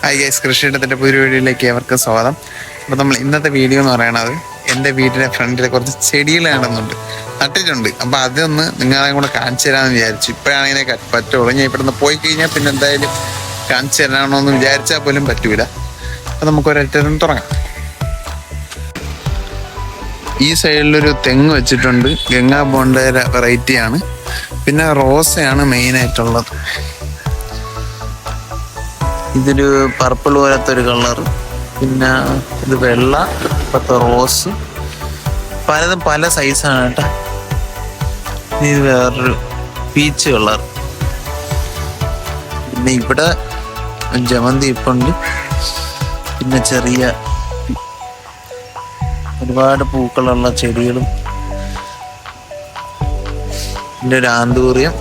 Hi guys, കൃഷിയിടത്തിൻ്റെ പുതിയ വീഡിയോയിലേക്ക് അവർക്ക് സ്വാഗതം. അപ്പോൾ നമ്മൾ ഇന്നത്തെ വീഡിയോ എന്ന് പറയണത് എൻ്റെ വീടിൻ്റെ ഫ്രണ്ടിൽ കുറച്ച് ചെടികൾ നട്ടിട്ടുണ്ട്. അപ്പോൾ അതൊന്ന് നിങ്ങളെ കൂടെ കാണിച്ചു തരാമെന്ന് വിചാരിച്ചു. ഇപ്പോഴാണെങ്കിൽ പറ്റുള്ളൂ. ഞാൻ ഇവിടെ നിന്ന് പോയി കഴിഞ്ഞാൽ പിന്നെ എന്തായാലും കാണിച്ചു തരാണമെന്ന് വിചാരിച്ചാൽ പോലും പറ്റൂല. അപ്പോൾ നമുക്കൊരൊറ്റ തുടങ്ങാം. ഈ സൈഡിലൊരു തെങ്ങ് വെച്ചിട്ടുണ്ട്. ഗംഗാ ബോണ്ടര വെറൈറ്റിയാണ്. പിന്നെ റോസയാണ് മെയിനായിട്ടുള്ളത്. ഇതൊരു പർപ്പിൾ പോലത്തെ ഒരു കളർ. പിന്നെ ഇത് വെള്ള, ഇപ്പോഴത്തെ റോസ്, പലതും പല സൈസാണ് കേട്ടോ. ഇത് വേറൊരു പീച്ച് കളർ. പിന്നെ ഇവിടെ ജമന്തി ഇപ്പുണ്ട്. പിന്നെ ചെറിയ ഒരുപാട് പൂക്കളുള്ള ചെടികളും. പിന്നെ ഒരു ആന്തൂറിയം,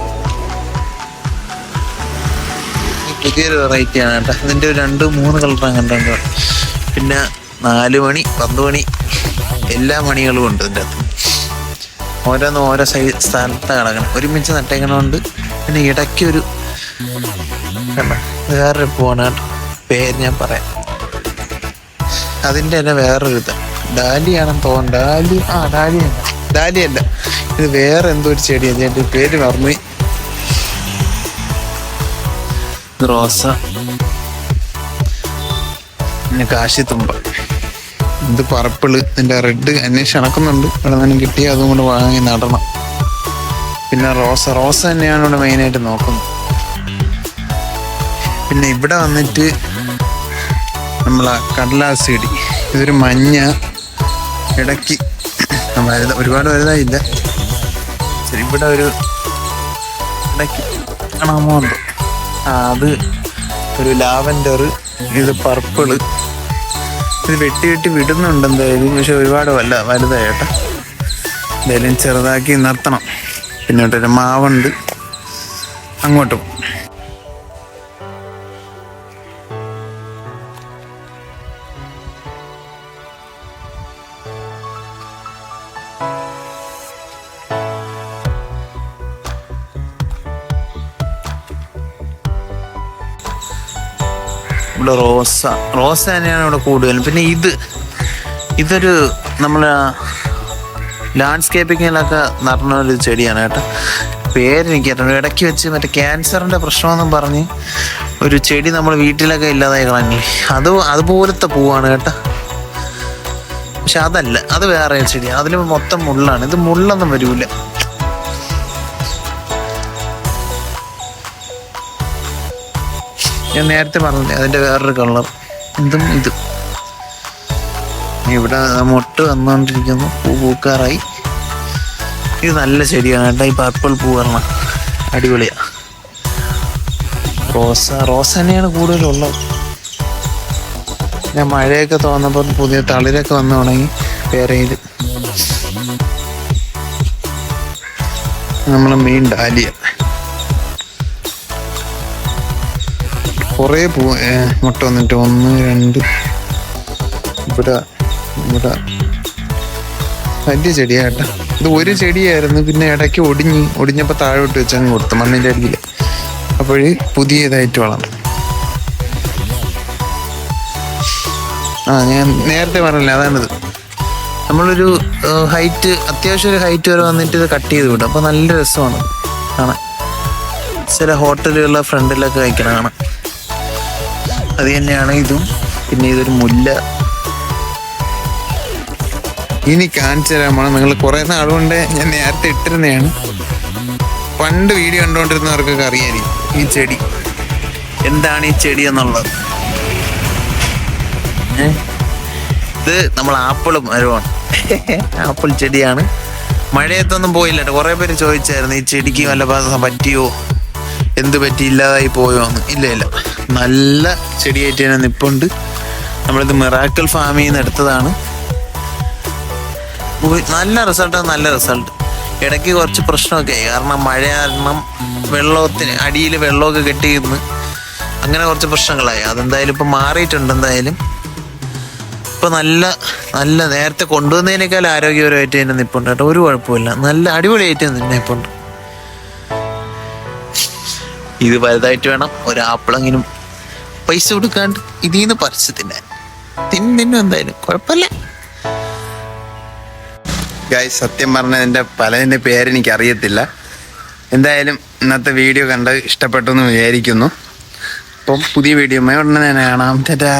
പുതിയൊരു വെറൈറ്റിയാണ് കേട്ടോ. ഇതിൻ്റെ ഒരു 2-3 കളറാണ് കണ്ടോ. പിന്നെ 4 മണി, 10 മണി, എല്ലാ മണികളും ഉണ്ട് ഇതിൻ്റെ അകത്ത്. ഓരോന്നും ഓരോ സ്ഥലത്ത് കിടക്കണം, ഒരുമിച്ച് നട്ടേക്കണോണ്ട്. പിന്നെ ഇടയ്ക്കൊരു വേറൊരു പൂവാണ് കേട്ടോ, പേര് ഞാൻ പറയാം. അതിൻ്റെ തന്നെ വേറൊരു ഇത് ഡാലിയാണെന്ന് തോന്നുന്നു. ഡാലിയല്ല, ഇത് വേറെ എന്തോ ഒരു ചെടിയാണ്. എൻ്റെ പേര് മറന്നു. റോസ, പിന്നെ കാശിത്തുമ്പ, ഇത് പർപ്പിള്, ഇതിൻ്റെ റെഡ് അന്വേഷിച്ച് നടക്കുന്നുണ്ട്. ഇവിടെ നിന്ന് കിട്ടിയാൽ അതും കൂടെ വാങ്ങി നടണം. പിന്നെ റോസ തന്നെയാണ് ഇവിടെ മെയിനായിട്ട് നോക്കുന്നത്. പിന്നെ ഇവിടെ വന്നിട്ട് നമ്മളെ കടലാസ് ചെടി. ഇതൊരു മഞ്ഞ, ഇടയ്ക്ക് ഒരുപാട് വലുതായില്ല. ശരി, ഇവിടെ ഒരു ഇടയ്ക്ക് കാണാമോ എന്തോ. അത് ഒരു ലാവൻഡർ. ഇത് പർപ്പിള്. ഇത് വെട്ടി വിടുന്നുണ്ട് എന്തായാലും, പക്ഷെ ഒരുപാട് വലുതായി കേട്ടോ. എന്തായാലും ചെറുതാക്കി നിർത്തണം. പിന്നെ ഒരു മാവുണ്ട് അങ്ങോട്ടും. ഇവിടെ റോസ തന്നെയാണ് ഇവിടെ കൂടുതലും. പിന്നെ ഇതൊരു നമ്മൾ ലാൻഡ്സ്കേപ്പിങ്ങിലൊക്കെ നടന്ന ഒരു ചെടിയാണ് കേട്ടോ. പേരെനിക്കറിയാം. ഇടയ്ക്ക് വെച്ച് മറ്റേ ക്യാൻസറിൻ്റെ പ്രശ്നമെന്നും പറഞ്ഞ് ഒരു ചെടി നമ്മൾ വീട്ടിലൊക്കെ ഇല്ലാതായി കളഞ്ഞു. അതുപോലത്തെ പൂവാണ് കേട്ടോ. പക്ഷെ അതല്ല, അത് വേറെ ചെടിയാണ്. അതിൽ മൊത്തം മുള്ളാണ്. ഇത് മുള്ളൊന്നും വരൂല. ഞാൻ നേരത്തെ പറഞ്ഞില്ലേ, അതിൻ്റെ വേറൊരു കളർ. ഇതും ഇവിടെ മൊട്ട് വന്നുകൊണ്ടിരിക്കുന്നു. പൂക്കാറായി. ഇത് നല്ല ചെടിയാണ് കേട്ടോ. ഈ പർപ്പിൾ പൂ പറഞ്ഞ അടിപൊളിയാ. റോസ തന്നെയാണ് കൂടുതലുള്ളത്. ഞാൻ മഴയൊക്കെ തോന്നപ്പോൾ പുതിയ തളിരൊക്കെ വന്നു തുടങ്ങി. വേറെ ഇത് നമ്മളെ മെയിൻ ഡാലിയ. കുറേ മുട്ട വന്നിട്ട് 1, 2 ഇവിടെ വലിയ ചെടിയാട്ടോ. ഇത് ഒരു ചെടിയായിരുന്നു. പിന്നെ ഇടയ്ക്ക് ഒടിഞ്ഞപ്പോൾ താഴോട്ട് വെച്ചങ്ങ് കൊടുത്തു മണ്ണിൻ്റെ അടിയിൽ. അപ്പോൾ പുതിയതായിട്ട് വളർന്നു. ഞാൻ നേരത്തെ പറഞ്ഞില്ല, അതാണിത്. നമ്മളൊരു അത്യാവശ്യം ഒരു ഹൈറ്റ് വരെ വന്നിട്ട് ഇത് കട്ട് ചെയ്ത് വിടും. അപ്പോൾ നല്ല രസമാണ് കാണാൻ. ചില ഹോട്ടലുകളുടെ ഫ്രണ്ടിലൊക്കെ വയ്ക്കണം കാണാൻ. അത് തന്നെയാണ് ഇതും. പിന്നെ ഇതൊരു മുല്ല. ഇനി കാണിച്ചു തരാമാണ്. നിങ്ങൾ കുറേ നാളുകൊണ്ട് ഞാൻ നേരത്തെ ഇട്ടിരുന്നതാണ്. പണ്ട് വീഡിയോ കണ്ടുകൊണ്ടിരുന്നവർക്കൊക്കെ അറിയായിരിക്കും ഈ ചെടി എന്താണ് ഈ ചെടി എന്നുള്ളത്. ഇത് നമ്മൾ ആപ്പിൾ മരമാണ്. ആപ്പിൾ ചെടിയാണ്. മഴയത്തൊന്നും പോയില്ല. കുറേ പേര് ചോദിച്ചായിരുന്നു ഈ ചെടിക്ക് വല്ല പറ്റിയോ, എന്ത് പറ്റി, ഇല്ലാതായി പോയോ എന്ന്. ഇല്ല, നല്ല ചെടിയായിട്ട് തന്നെ നിപ്പുണ്ട്. നമ്മളിത് മിറാക്കിൾ ഫാമിൽ നിന്ന് എടുത്തതാണ്. നല്ല റിസൾട്ട്. ഇടയ്ക്ക് കുറച്ച് പ്രശ്നമൊക്കെ ആയി. കാരണം മഴ കാരണം അടിയിൽ വെള്ളമൊക്കെ കെട്ടിയിരുന്ന് അങ്ങനെ കുറച്ച് പ്രശ്നങ്ങളായി. അതെന്തായാലും ഇപ്പം മാറിയിട്ടുണ്ട്. എന്തായാലും ഇപ്പം നല്ല നേരത്തെ കൊണ്ടുവന്നതിനേക്കാൾ ആരോഗ്യപരമായിട്ട് തന്നെ നിപ്പുണ്ട് കേട്ടോ. ഒരു കുഴപ്പമില്ല, നല്ല അടിപൊളിയായിട്ട് തന്നെ നിപ്പുണ്ട്. ഇത് വലുതായിട്ട് വേണം ഒരു ആപ്പിളെങ്കിലും പൈസ കൊടുക്കാണ്ട് ഇതിന്ന് പറിച്ച് തിന്നാൻ തിന്നും എന്തായാലും കുഴപ്പമില്ല. ഗായ്സ് സത്യം പറഞ്ഞതിൻ്റെ പലതിൻ്റെ പേരെനിക്ക് അറിയത്തില്ല. എന്തായാലും ഇന്നത്തെ വീഡിയോ കണ്ട് ഇഷ്ടപ്പെട്ടു എന്ന് വിചാരിക്കുന്നു. അപ്പം പുതിയ വീഡിയോ ഉടനെ തന്നെ കാണാം. ടാറ്റാ.